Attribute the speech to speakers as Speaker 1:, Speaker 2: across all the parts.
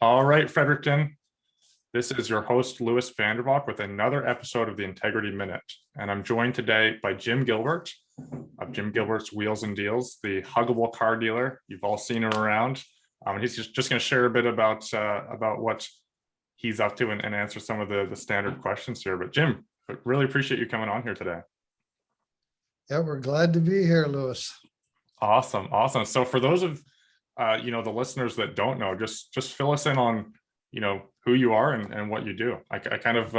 Speaker 1: All right, Fredericton. This is your host, Louis Vanderbalk, with another episode of the Integrity Minute. And I'm joined today by Jim Gilbert of Jim Gilbert's Wheels and Deals, the huggable car dealer. You've all seen him around. He's just going to share a bit about what he's up to and answer some of the standard questions here. But Jim, I really appreciate you coming on here today.
Speaker 2: Yeah, we're glad to be here, Louis.
Speaker 1: Awesome. So for those of the listeners that don't know, just fill us in on who you are and what you do. I kind of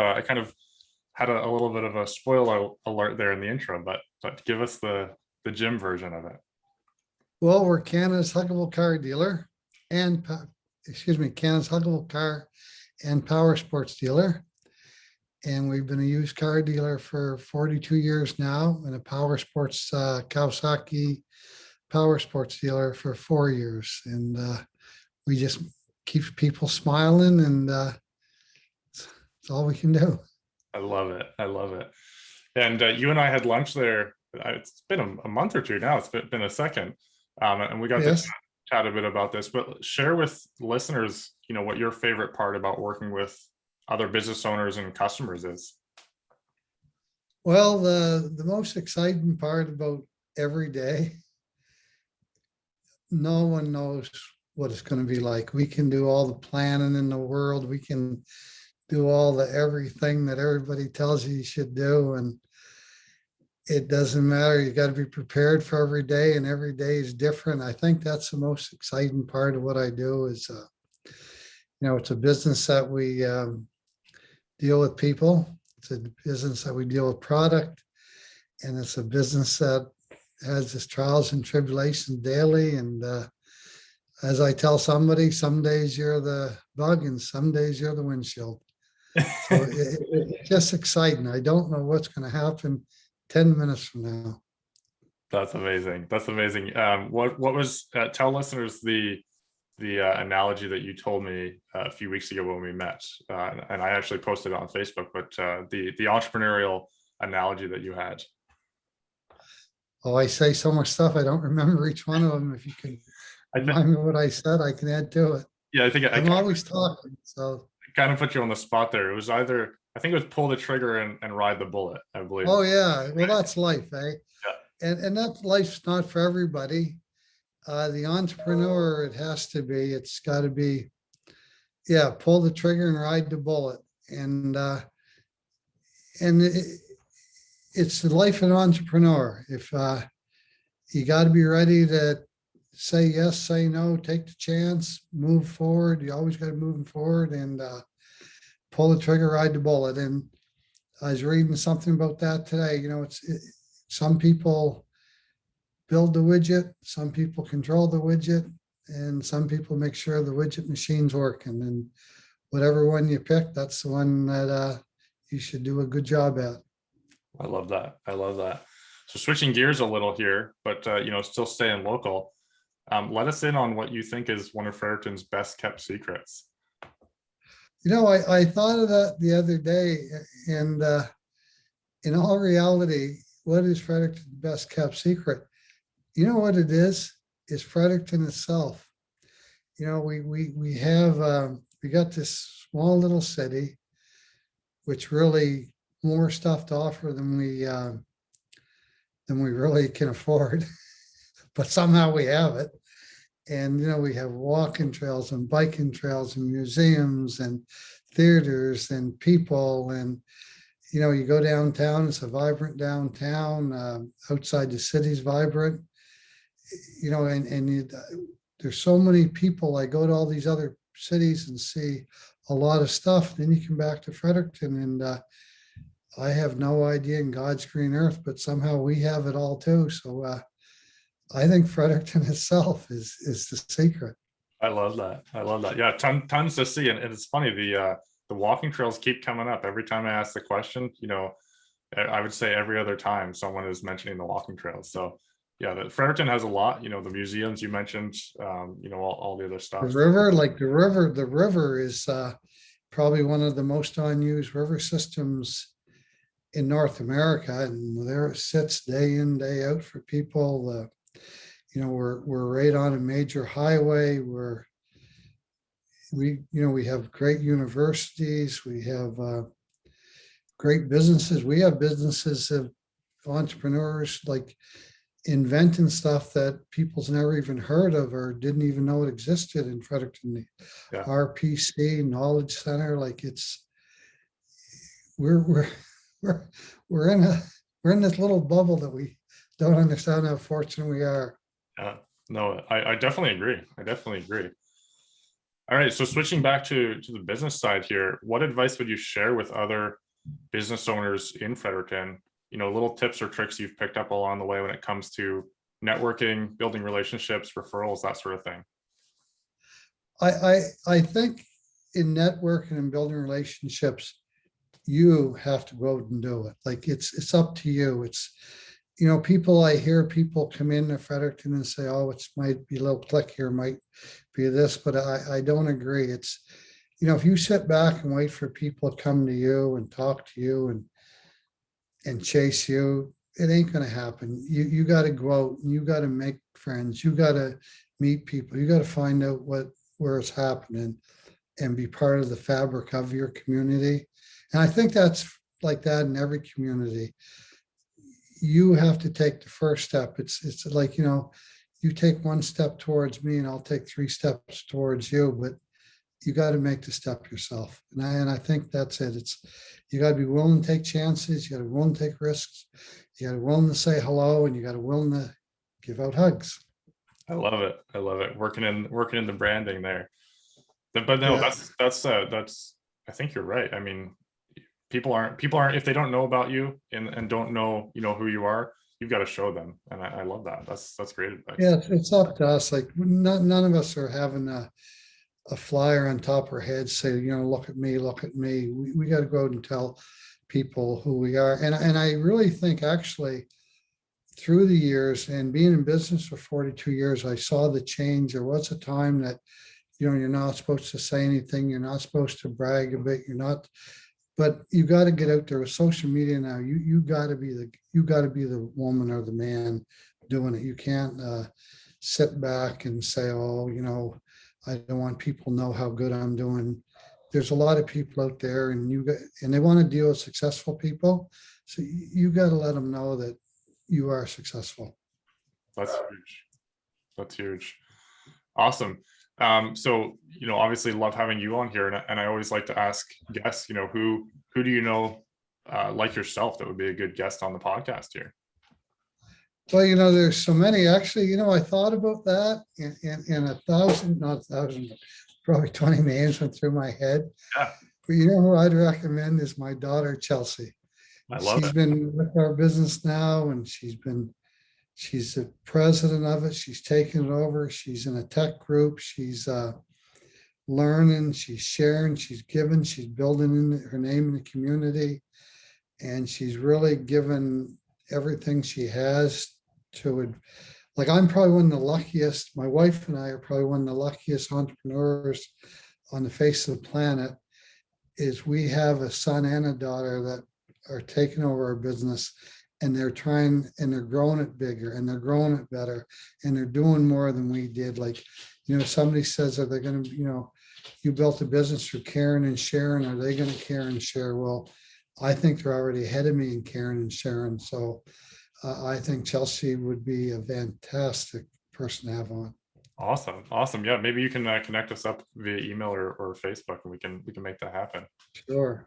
Speaker 1: had a little bit of a spoiler alert there in the intro, but give us the Jim version of it.
Speaker 2: Well, we're Canada's huggable car dealer and Canada's huggable car and power sports dealer. And we've been a used car dealer for 42 years now, and a power sports Kawasaki power sports dealer for 4 years. And we just keep people smiling, and it's all we can do.
Speaker 1: I love it. And you and I had lunch there. It's been a month or two now. It's been a second. And we got to chat a bit about this, but share with listeners, what your favorite part about working with other business owners and customers is.
Speaker 2: Well, the most exciting part about every day, no one knows what it's going to be like. We can do all the planning in the world. We can do all the everything that everybody tells you should do. And it doesn't matter. You got to be prepared for every day, and every day is different. I think that's the most exciting part of what I do is, it's a business that we deal with people. It's a business that we deal with product, and it's a business that has its trials and tribulations daily. And as I tell somebody, some days you're the bug and some days you're the windshield. So it's just exciting. I don't know what's going to happen 10 minutes from now.
Speaker 1: That's amazing. What was tell listeners the analogy that you told me a few weeks ago when we met, and I actually posted it on Facebook, but the entrepreneurial analogy that you had.
Speaker 2: Oh, I say so much stuff, I don't remember each one of them. If you can remind me what I said, I can add to it.
Speaker 1: Yeah, I think
Speaker 2: I'm always talking, so
Speaker 1: I kind of put you on the spot there. It was either, I think it was pull the trigger and ride the bullet, I believe.
Speaker 2: Oh yeah, well, that's life, eh?
Speaker 1: Yeah.
Speaker 2: And that life's not for everybody. The entrepreneur, it's got to be, pull the trigger and ride the bullet. And it's the life of an entrepreneur. If you got to be ready to say yes, say no, take the chance, move forward. You always got to move forward and pull the trigger, ride the bullet. And I was reading something about that today. Some people build the widget, some people control the widget, and some people make sure the widget machine's working. And whatever one you pick, that's the one that you should do a good job at.
Speaker 1: I love that. So switching gears a little here, but still staying local. Let us in on what you think is one of Fredericton's best kept secrets.
Speaker 2: I thought of that the other day, and in all reality, what is Fredericton's best kept secret? You know what it is? It's Fredericton itself. We got this small little city, which really more stuff to offer than we really can afford, but somehow we have it. And we have walking trails and biking trails and museums and theaters and people. And you go downtown, it's a vibrant downtown. Outside the city's vibrant. There's so many people. I go to all these other cities and see a lot of stuff. Then you come back to Fredericton, and I have no idea in God's green earth, but somehow we have it all too. So I think Fredericton itself is the secret.
Speaker 1: I love that. Yeah, tons to see, and it's funny. The walking trails keep coming up every time I ask the question. I would say every other time someone is mentioning the walking trails. So yeah, Fredericton has a lot. The museums you mentioned. All the other stuff.
Speaker 2: The river is probably one of the most unused river systems in North America, and there it sits day in, day out for people. We're right on a major highway. we have great universities, we have great businesses. We have businesses of entrepreneurs like inventing stuff that people's never even heard of or didn't even know it existed in Fredericton. The
Speaker 1: Yeah.
Speaker 2: RPC Knowledge Center, like we're we're we're we're in a we're in this little bubble that we don't understand how fortunate we are.
Speaker 1: Yeah. No, I definitely agree. I definitely agree. All right. So switching back to the business side here, what advice would you share with other business owners in Fredericton? Little tips or tricks you've picked up along the way when it comes to networking, building relationships, referrals, that sort of thing.
Speaker 2: I think in networking and building relationships, you have to go out and do it. Like it's up to you. It's I hear people come into Fredericton and say, oh, it might be a little click here, might be this, but I don't agree. It's if you sit back and wait for people to come to you and talk to you and chase you, it ain't going to happen. You got to go out and you got to make friends. You got to meet people. You got to find out where it's happening and be part of the fabric of your community. And I think that's like that in every community. You have to take the first step. It's like, you take one step towards me and I'll take 3 steps towards you, but you got to make the step yourself. And I think that's it. You got to be willing to take chances. You got to be willing to take risks. You got to be willing to say hello, and you got to be willing to give out hugs.
Speaker 1: I love it. I love it. Working in the branding there. But no,
Speaker 2: Yeah.
Speaker 1: that's I think you're right. I mean, people aren't if they don't know about you and don't know who you are, you've got to show them. And I love that. That's great advice.
Speaker 2: Yeah, it's up to us. Like none of us are having a flyer on top of our heads say, look at me, look at me. We got to go out and tell people who we are. And I really think actually through the years and being in business for 42 years, I saw the change. There was a time that, you're not supposed to say anything. You're not supposed to brag a bit. You're not, but you got to get out there with social media now. You got to be the woman or the man doing it. You can't sit back and say, oh, I don't want people to know how good I'm doing. There's a lot of people out there, and they want to deal with successful people. So you got to let them know that you are successful.
Speaker 1: That's huge. That's huge. Awesome. So obviously love having you on here, and I always like to ask guests, who do you know like yourself that would be a good guest on the podcast here?
Speaker 2: Well, there's so many. Actually, I thought about that in not 1,000, probably 20 names went through my head.
Speaker 1: Yeah.
Speaker 2: But who I'd recommend is my daughter, Chelsea.
Speaker 1: I love
Speaker 2: She's
Speaker 1: it.
Speaker 2: been with our business now, and she's the president of it. She's taken it over. She's in a tech group. She's learning, she's sharing, she's giving, she's building in her name in the community. And she's really given everything she has to it. Like I'm probably one of the luckiest, my wife and I are probably one of the luckiest entrepreneurs on the face of the planet, is we have a son and a daughter that are taking over our business, and they're trying and they're growing it bigger and they're growing it better and they're doing more than we did. Like, somebody says, are they going to, you built a business through caring and sharing, are they going to care and share? Well, I think they're already ahead of me in caring and sharing. So I think Chelsea would be a fantastic person to have on.
Speaker 1: Awesome. Yeah, maybe you can connect us up via email or Facebook, and we can make that happen.
Speaker 2: Sure.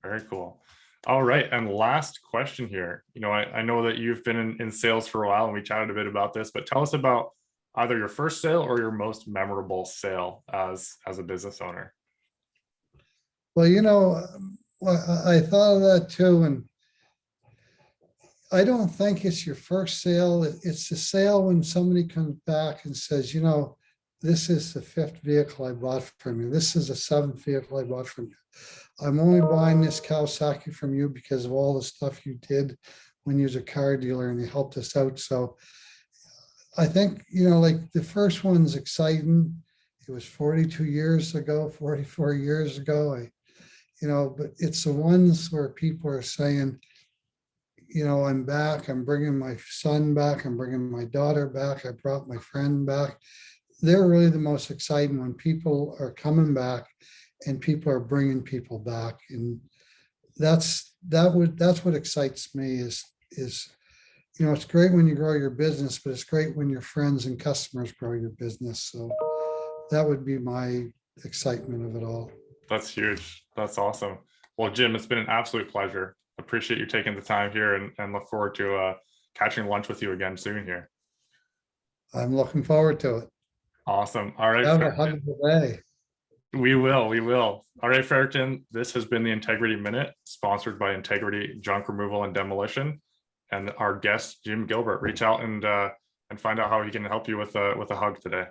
Speaker 1: Very cool. All right, and last question here. I know that you've been in sales for a while, and we chatted a bit about this, but tell us about either your first sale or your most memorable sale as a business owner.
Speaker 2: Well, I thought of that too, and I don't think it's your first sale. It's the sale when somebody comes back and says, this is the 5th vehicle I bought from you. This is the 7th vehicle I bought from you. I'm only buying this Kawasaki from you because of all the stuff you did when you was a car dealer and you helped us out. So I think, like the first one's exciting. It was 42 years ago, 44 years ago. But it's the ones where people are saying, I'm back, I'm bringing my son back, I'm bringing my daughter back, I brought my friend back. they're really the most exciting when people are coming back and people are bringing people back. And that's what excites me is, it's great when you grow your business, but it's great when your friends and customers grow your business. So that would be my excitement of it all.
Speaker 1: That's huge. That's awesome. Well, Jim, it's been an absolute pleasure. Appreciate you taking the time here, and look forward to catching lunch with you again soon here.
Speaker 2: I'm looking forward to it.
Speaker 1: Awesome. All right,
Speaker 2: Have a
Speaker 1: Fredericton.
Speaker 2: huggable day.
Speaker 1: We will. We will. All right, Fredericton. This has been the Integrity Minute, sponsored by Integrity Junk Removal and Demolition, and our guest Jim Gilbert. Reach out and find out how he can help you with a hug today.